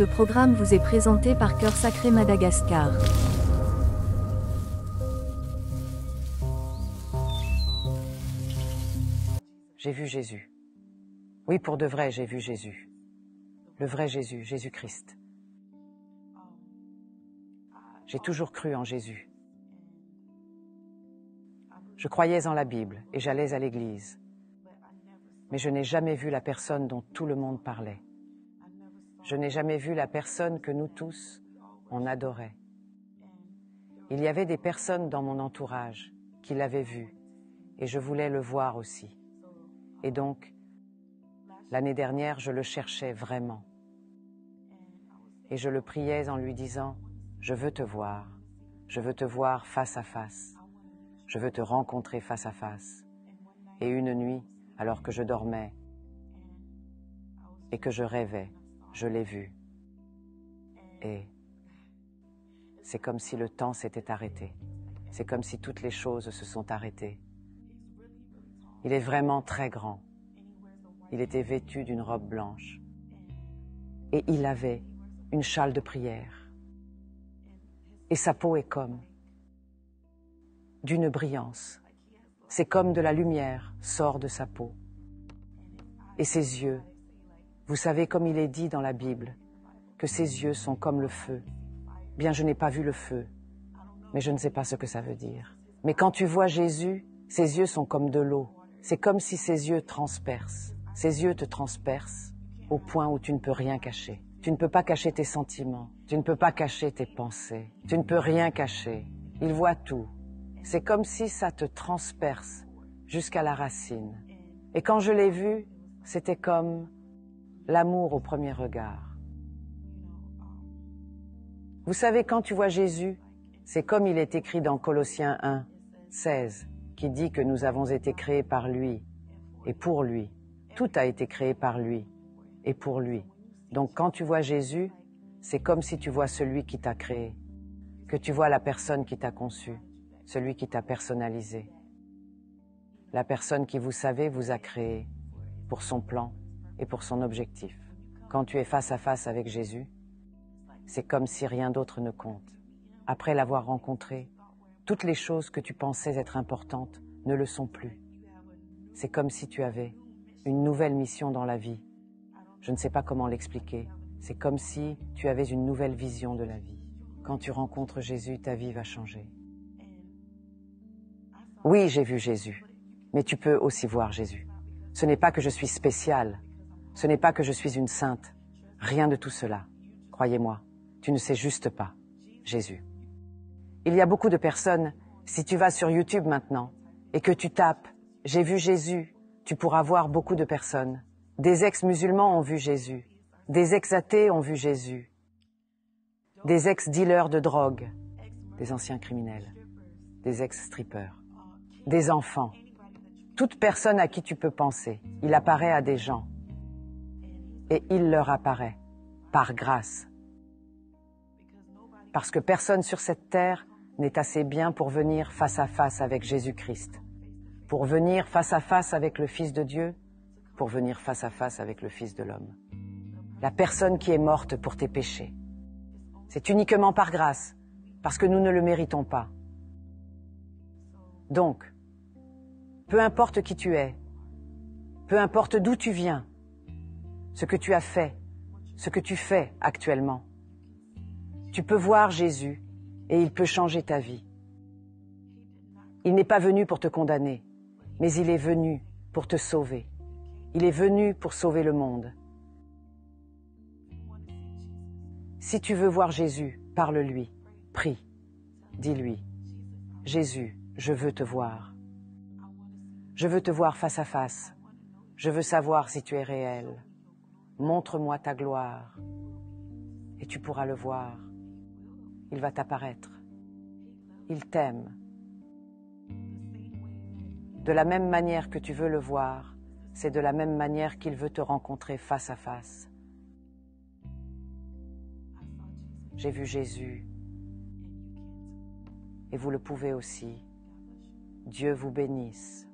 Ce programme vous est présenté par Cœur Sacré Madagascar. J'ai vu Jésus. Oui, pour de vrai, j'ai vu Jésus. Le vrai Jésus, Jésus-Christ. J'ai toujours cru en Jésus. Je croyais en la Bible et j'allais à l'église. Mais je n'ai jamais vu la personne dont tout le monde parlait. Je n'ai jamais vu la personne que nous tous, on adorait. Il y avait des personnes dans mon entourage qui l'avaient vu et je voulais le voir aussi. Et donc, l'année dernière, je le cherchais vraiment. Et je le priais en lui disant, « Je veux te voir face à face. Je veux te rencontrer face à face. » Et une nuit, alors que je dormais et que je rêvais, je l'ai vu. Et c'est comme si le temps s'était arrêté. C'est comme si toutes les choses se sont arrêtées. Il est vraiment très grand. Il était vêtu d'une robe blanche. Et il avait une châle de prière. Et sa peau est comme d'une brillance. C'est comme de la lumière sort de sa peau. Et ses yeux, vous savez comme il est dit dans la Bible, que ses yeux sont comme le feu. Bien, je n'ai pas vu le feu, mais je ne sais pas ce que ça veut dire. Mais quand tu vois Jésus, ses yeux sont comme de l'eau. C'est comme si ses yeux transpercent. Ses yeux te transpercent au point où tu ne peux rien cacher. Tu ne peux pas cacher tes sentiments. Tu ne peux pas cacher tes pensées. Tu ne peux rien cacher. Il voit tout. C'est comme si ça te transperce jusqu'à la racine. Et quand je l'ai vu, c'était comme l'amour au premier regard. Vous savez, quand tu vois Jésus, c'est comme il est écrit dans Colossiens 1, 16, qui dit que nous avons été créés par lui et pour lui. Tout a été créé par lui et pour lui. Donc quand tu vois Jésus, c'est comme si tu vois celui qui t'a créé, que tu vois la personne qui t'a conçu, celui qui t'a personnalisé. La personne qui, vous savez, vous a créé pour son plan et pour son objectif. Quand tu es face à face avec Jésus, c'est comme si rien d'autre ne compte. Après l'avoir rencontré, toutes les choses que tu pensais être importantes ne le sont plus. C'est comme si tu avais une nouvelle mission dans la vie. Je ne sais pas comment l'expliquer. C'est comme si tu avais une nouvelle vision de la vie. Quand tu rencontres Jésus, ta vie va changer. Oui, j'ai vu Jésus, mais tu peux aussi voir Jésus. Ce n'est pas que je suis spéciale, ce n'est pas que je suis une sainte, rien de tout cela. Croyez-moi, tu ne sais juste pas Jésus. Il y a beaucoup de personnes, si tu vas sur YouTube maintenant et que tu tapes « J'ai vu Jésus », tu pourras voir beaucoup de personnes. Des ex-musulmans ont vu Jésus, des ex-athées ont vu Jésus, des ex-dealers de drogue, des anciens criminels, des ex-strippers, des enfants. Toute personne à qui tu peux penser, il apparaît à des gens. Et il leur apparaît, par grâce. Parce que personne sur cette terre n'est assez bien pour venir face à face avec Jésus-Christ, pour venir face à face avec le Fils de Dieu, pour venir face à face avec le Fils de l'homme. La personne qui est morte pour tes péchés. C'est uniquement par grâce, parce que nous ne le méritons pas. Donc, peu importe qui tu es, peu importe d'où tu viens, ce que tu as fait, ce que tu fais actuellement, tu peux voir Jésus et il peut changer ta vie. Il n'est pas venu pour te condamner, mais il est venu pour te sauver. Il est venu pour sauver le monde. Si tu veux voir Jésus, parle-lui, prie, dis-lui, « Jésus, je veux te voir. Je veux te voir face à face. Je veux savoir si tu es réel. Montre-moi ta gloire. » Et tu pourras le voir. Il va t'apparaître. Il t'aime. De la même manière que tu veux le voir, c'est de la même manière qu'il veut te rencontrer face à face. J'ai vu Jésus. Et vous le pouvez aussi. Dieu vous bénisse.